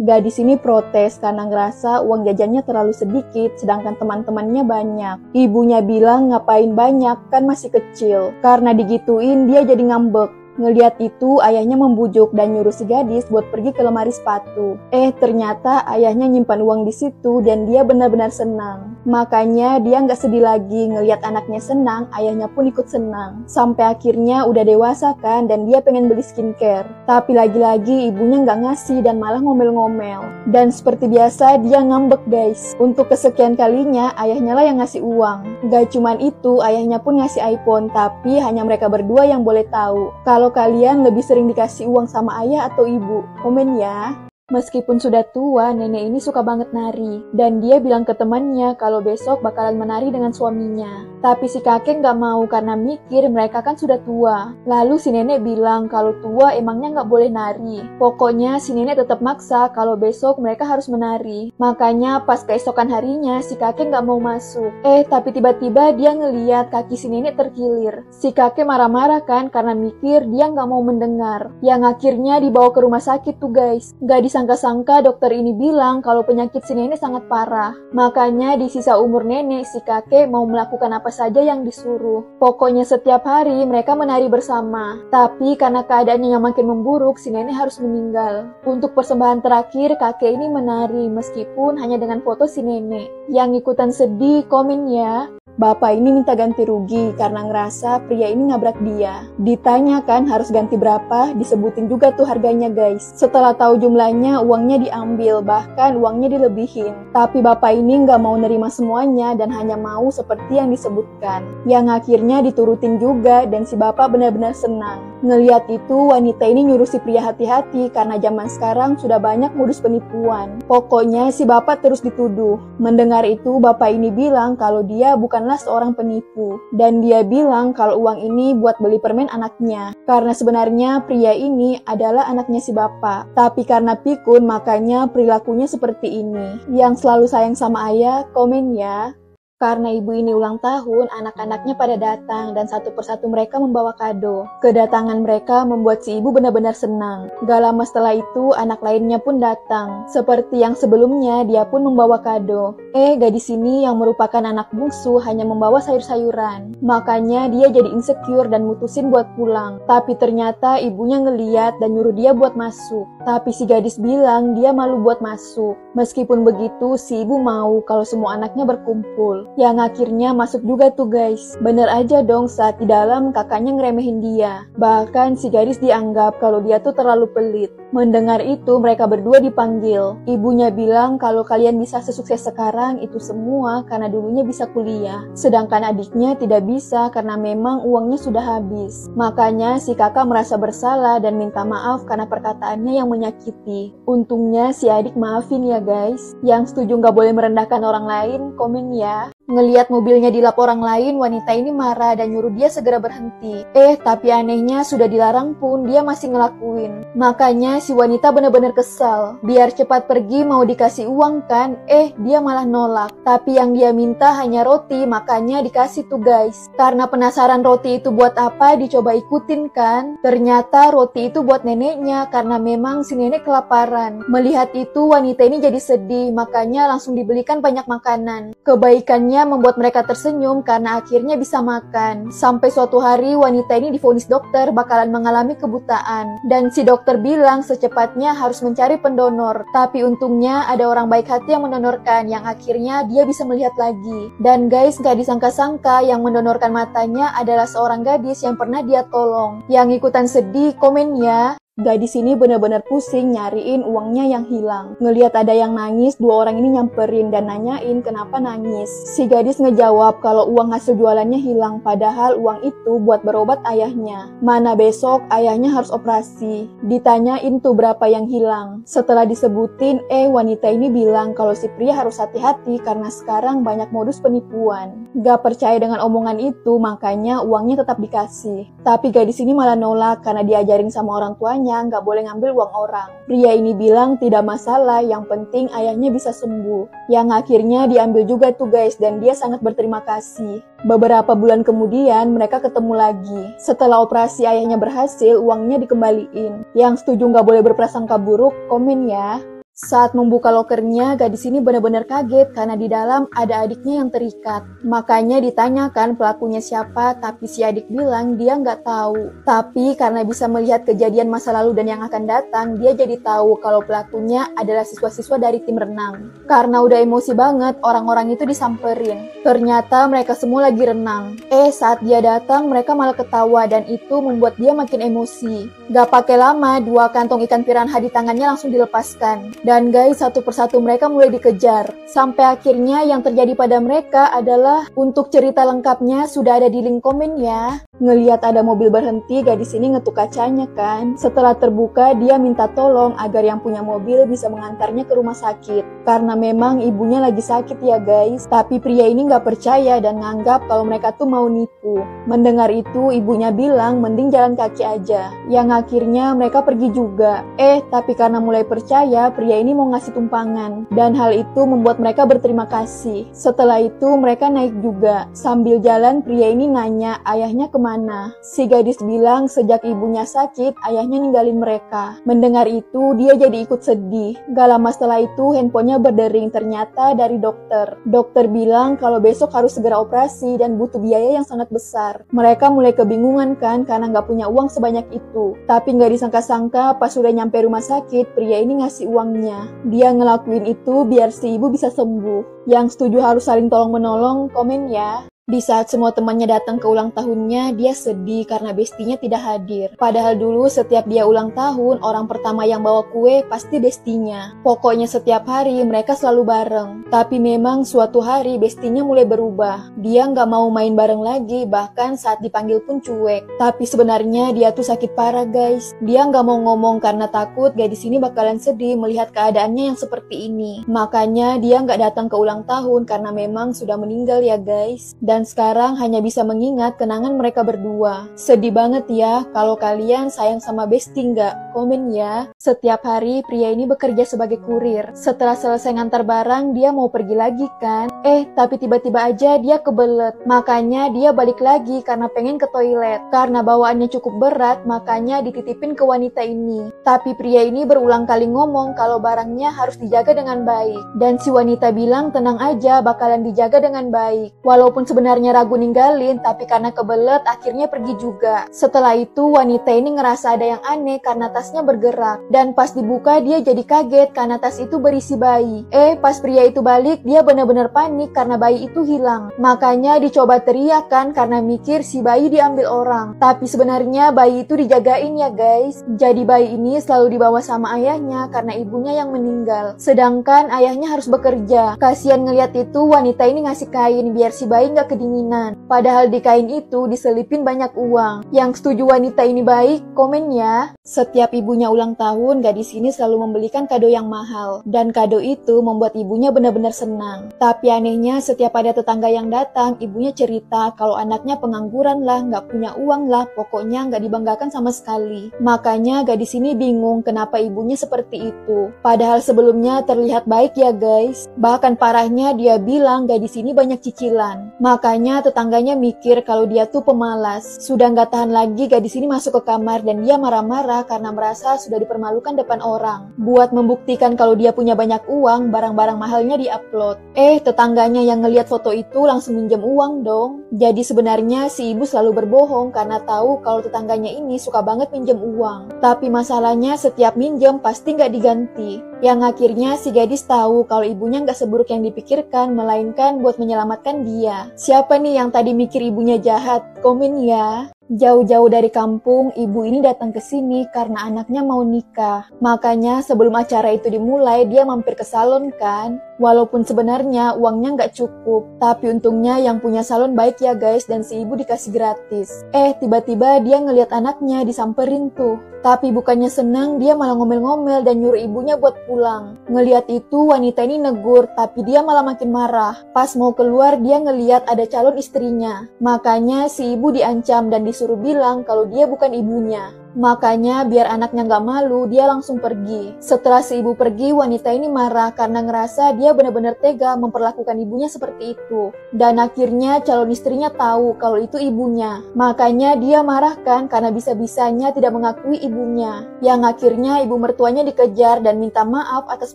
Gadis ini protes karena ngerasa uang jajannya terlalu sedikit sedangkan teman-temannya banyak. Ibunya bilang ngapain banyak, kan masih kecil. Karena digituin dia jadi ngambek. Ngeliat itu, ayahnya membujuk dan nyuruh si gadis buat pergi ke lemari sepatu. Ternyata ayahnya nyimpan uang di situ dan dia benar-benar senang. Makanya dia nggak sedih lagi ngeliat anaknya senang, ayahnya pun ikut senang. Sampai akhirnya udah dewasa kan dan dia pengen beli skincare. Tapi lagi-lagi ibunya nggak ngasih dan malah ngomel-ngomel. Dan seperti biasa dia ngambek guys. Untuk kesekian kalinya ayahnya lah yang ngasih uang. Gak cuman itu, ayahnya pun ngasih iPhone, tapi hanya mereka berdua yang boleh tahu. Kalau kalian lebih sering dikasih uang sama ayah atau ibu? Komen ya. Meskipun sudah tua, nenek ini suka banget nari. Dan dia bilang ke temannya kalau besok bakalan menari dengan suaminya. Tapi si kakek nggak mau karena mikir mereka kan sudah tua. Lalu si nenek bilang kalau tua emangnya nggak boleh nari. Pokoknya si nenek tetap maksa kalau besok mereka harus menari. Makanya pas keesokan harinya si kakek nggak mau masuk. Tapi tiba-tiba dia ngeliat kaki si nenek terkilir. Si kakek marah-marah kan karena mikir dia nggak mau mendengar. Yang akhirnya dibawa ke rumah sakit tuh guys. Nggak disangka-sangka dokter ini bilang kalau penyakit si nenek sangat parah. Makanya di sisa umur nenek si kakek mau melakukan apa saja yang disuruh. Pokoknya setiap hari mereka menari bersama. Tapi karena keadaannya yang makin memburuk, si nenek harus meninggal. Untuk persembahan terakhir, kakek ini menari meskipun hanya dengan foto si nenek. Yang ikutan sedih, komen ya. Bapak ini minta ganti rugi karena ngerasa pria ini nabrak dia. Ditanya kan harus ganti berapa, disebutin juga tuh harganya guys. Setelah tahu jumlahnya, uangnya diambil, bahkan uangnya dilebihin. Tapi bapak ini nggak mau nerima semuanya dan hanya mau seperti yang disebutkan. Yang akhirnya diturutin juga dan si bapak benar-benar senang. Ngeliat itu, wanita ini nyuruh si pria hati-hati karena zaman sekarang sudah banyak modus penipuan. Pokoknya si bapak terus dituduh. Mendengar itu, bapak ini bilang kalau dia bukanlah seorang penipu. Dan dia bilang kalau uang ini buat beli permen anaknya. Karena sebenarnya pria ini adalah anaknya si bapak. Tapi karena pikun makanya perilakunya seperti ini. Yang selalu sayang sama ayah, komen ya. Karena ibu ini ulang tahun, anak-anaknya pada datang dan satu persatu mereka membawa kado. Kedatangan mereka membuat si ibu benar-benar senang. Gak lama setelah itu, anak lainnya pun datang. Seperti yang sebelumnya, dia pun membawa kado. Gadis ini yang merupakan anak bungsu hanya membawa sayur-sayuran. Makanya dia jadi insecure dan mutusin buat pulang. Tapi ternyata ibunya ngeliat dan nyuruh dia buat masuk. Tapi si gadis bilang dia malu buat masuk. Meskipun begitu, si ibu mau kalau semua anaknya berkumpul. Yang akhirnya masuk juga tuh guys. Bener aja dong saat di dalam kakaknya ngeremehin dia. Bahkan si gadis dianggap kalau dia tuh terlalu pelit. Mendengar itu mereka berdua dipanggil. Ibunya bilang kalau kalian bisa sesukses sekarang itu semua karena dulunya bisa kuliah. Sedangkan adiknya tidak bisa karena memang uangnya sudah habis. Makanya si kakak merasa bersalah dan minta maaf karena perkataannya yang menyakiti. Untungnya si adik maafin ya guys. Yang setuju nggak boleh merendahkan orang lain, komen ya. Ngeliat mobilnya dilap orang lain, wanita ini marah dan nyuruh dia segera berhenti. Tapi anehnya sudah dilarang pun dia masih ngelakuin. Makanya si wanita benar-benar kesal. Biar cepat pergi mau dikasih uang kan, dia malah nolak. Tapi yang dia minta hanya roti, makanya dikasih tuh guys. Karena penasaran roti itu buat apa, dicoba ikutin kan. Ternyata roti itu buat neneknya karena memang si nenek kelaparan. Melihat itu wanita ini jadi sedih, makanya langsung dibelikan banyak makanan. Kebaikannya membuat mereka tersenyum karena akhirnya bisa makan. Sampai suatu hari wanita ini divonis dokter bakalan mengalami kebutaan. Dan si dokter bilang secepatnya harus mencari pendonor. Tapi untungnya ada orang baik hati yang mendonorkan yang akhirnya dia bisa melihat lagi. Dan guys, gak disangka-sangka yang mendonorkan matanya adalah seorang gadis yang pernah dia tolong. Yang ikutan sedih, komen ya. Gadis ini benar-benar pusing nyariin uangnya yang hilang. Ngelihat ada yang nangis, dua orang ini nyamperin dan nanyain kenapa nangis. Si gadis ngejawab kalau uang hasil jualannya hilang, padahal uang itu buat berobat ayahnya. Mana besok ayahnya harus operasi. Ditanyain tuh berapa yang hilang. Setelah disebutin, wanita ini bilang kalau si pria harus hati-hati karena sekarang banyak modus penipuan. Gak percaya dengan omongan itu, makanya uangnya tetap dikasih. Tapi gadis ini malah nolak karena diajarin sama orang tuanya nggak boleh ngambil uang orang. Pria ini bilang tidak masalah, yang penting ayahnya bisa sembuh. Yang akhirnya diambil juga tuh guys dan dia sangat berterima kasih. Beberapa bulan kemudian mereka ketemu lagi. Setelah operasi ayahnya berhasil, uangnya dikembaliin. Yang setuju nggak boleh berprasangka buruk, komen ya. Saat membuka lokernya, gadis ini benar-benar kaget karena di dalam ada adiknya yang terikat. Makanya ditanyakan pelakunya siapa, tapi si adik bilang dia nggak tahu. Tapi karena bisa melihat kejadian masa lalu dan yang akan datang, dia jadi tahu kalau pelakunya adalah siswa-siswa dari tim renang. Karena udah emosi banget, orang-orang itu disamperin. Ternyata mereka semua lagi renang. Saat dia datang, mereka malah ketawa dan itu membuat dia makin emosi. Gak pakai lama, 2 kantong ikan piranha di tangannya langsung dilepaskan. Dan guys, satu persatu mereka mulai dikejar. Sampai akhirnya yang terjadi pada mereka adalah, untuk cerita lengkapnya sudah ada di link komen ya. Ngeliat ada mobil berhenti, gadis ini ngetuk kacanya kan. Setelah terbuka, dia minta tolong agar yang punya mobil bisa mengantarnya ke rumah sakit. Karena memang ibunya lagi sakit ya guys. Tapi pria ini gak percaya dan nganggap kalau mereka tuh mau nipu. Mendengar itu, ibunya bilang mending jalan kaki aja. Yang akhirnya mereka pergi juga. Tapi karena mulai percaya, pria ini mau ngasih tumpangan. Dan hal itu membuat mereka berterima kasih. Setelah itu mereka naik juga. Sambil jalan, pria ini nanya ayahnya kemana. Si gadis bilang sejak ibunya sakit, ayahnya ninggalin mereka. Mendengar itu, dia jadi ikut sedih. Gak lama setelah itu, handphonenya berdering, ternyata dari dokter. Dokter bilang kalau besok harus segera operasi dan butuh biaya yang sangat besar. Mereka mulai kebingungan kan karena gak punya uang sebanyak itu. Tapi gak disangka-sangka pas sudah nyampe rumah sakit, pria ini ngasih uangnya. Dia ngelakuin itu biar si ibu bisa sembuh. Yang setuju harus saling tolong-menolong, komen ya. Di saat semua temannya datang ke ulang tahunnya, dia sedih karena bestinya tidak hadir. Padahal dulu setiap dia ulang tahun, orang pertama yang bawa kue pasti bestinya. Pokoknya setiap hari mereka selalu bareng. Tapi memang suatu hari bestinya mulai berubah. Dia nggak mau main bareng lagi, bahkan saat dipanggil pun cuek. Tapi sebenarnya dia tuh sakit parah guys. Dia nggak mau ngomong karena takut gadis ini bakalan sedih melihat keadaannya yang seperti ini. Makanya dia nggak datang ke ulang tahun karena memang sudah meninggal ya guys. Dan sekarang hanya bisa mengingat kenangan mereka berdua. Sedih banget ya, kalau kalian sayang sama Besti nggak? Komen ya. Setiap hari pria ini bekerja sebagai kurir. Setelah selesai ngantar barang, dia mau pergi lagi kan? Tapi tiba-tiba aja dia kebelet. Makanya dia balik lagi karena pengen ke toilet. Karena bawaannya cukup berat, makanya dititipin ke wanita ini. Tapi pria ini berulang kali ngomong kalau barangnya harus dijaga dengan baik. Dan si wanita bilang tenang aja, bakalan dijaga dengan baik. Walaupun sebenarnya ragu ninggalin, tapi karena kebelet akhirnya pergi juga. Setelah itu wanita ini ngerasa ada yang aneh karena tasnya bergerak. Dan pas dibuka dia jadi kaget karena tas itu berisi bayi. Pas pria itu balik, dia benar-benar panik karena bayi itu hilang. Makanya dicoba teriak kan karena mikir si bayi diambil orang. Tapi sebenarnya bayi itu dijagain ya guys. Jadi bayi ini selalu dibawa sama ayahnya karena ibunya yang meninggal. Sedangkan ayahnya harus bekerja. Kasian ngeliat itu, wanita ini ngasih kain biar si bayi nggak kedinginan. Padahal di kain itu diselipin banyak uang. Yang setuju wanita ini baik, komen ya. Setiap ibunya ulang tahun, gadis ini selalu membelikan kado yang mahal. Dan kado itu membuat ibunya benar-benar senang. Tapi anehnya setiap ada tetangga yang datang, ibunya cerita kalau anaknya pengangguran lah, nggak punya uang lah, pokoknya nggak dibanggakan sama sekali. Makanya gadis ini bingung kenapa ibunya seperti itu. Padahal sebelumnya terlihat baik ya guys. Bahkan parahnya dia bilang gadis ini banyak cicilan. Makanya tetangganya mikir kalau dia tuh pemalas. Sudah nggak tahan lagi, gadis ini masuk ke kamar dan dia marah-marah karena merasa sudah dipermalukan depan orang. Buat membuktikan kalau dia punya banyak uang, barang-barang mahalnya diupload. Tetangganya yang ngelihat foto itu langsung minjem uang dong. Jadi sebenarnya si ibu selalu berbohong karena tahu kalau tetangganya ini suka banget minjem uang. Tapi masalahnya setiap minjem pasti nggak diganti. Yang akhirnya si gadis tahu kalau ibunya nggak seburuk yang dipikirkan, melainkan buat menyelamatkan dia. Siapa nih yang tadi mikir ibunya jahat? Komen ya. Jauh-jauh dari kampung, ibu ini datang ke sini karena anaknya mau nikah. Makanya sebelum acara itu dimulai, dia mampir ke salon kan. Walaupun sebenarnya uangnya nggak cukup. Tapi untungnya yang punya salon baik ya guys, dan si ibu dikasih gratis. Tiba-tiba dia ngelihat anaknya disamperin tuh. Tapi bukannya senang, dia malah ngomel-ngomel dan nyuruh ibunya buat pulang. Ngelihat itu, wanita ini negur, tapi dia malah makin marah. Pas mau keluar, dia ngelihat ada calon istrinya. Makanya si ibu diancam dan disuruh bilang kalau dia bukan ibunya. Makanya biar anaknya nggak malu, dia langsung pergi. Setelah si ibu pergi, wanita ini marah karena ngerasa dia benar-benar tega memperlakukan ibunya seperti itu. Dan akhirnya calon istrinya tahu kalau itu ibunya. Makanya dia marah kan karena bisa-bisanya tidak mengakui ibunya. Yang akhirnya ibu mertuanya dikejar dan minta maaf atas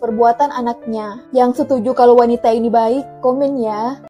perbuatan anaknya. Yang setuju kalau wanita ini baik, komen ya.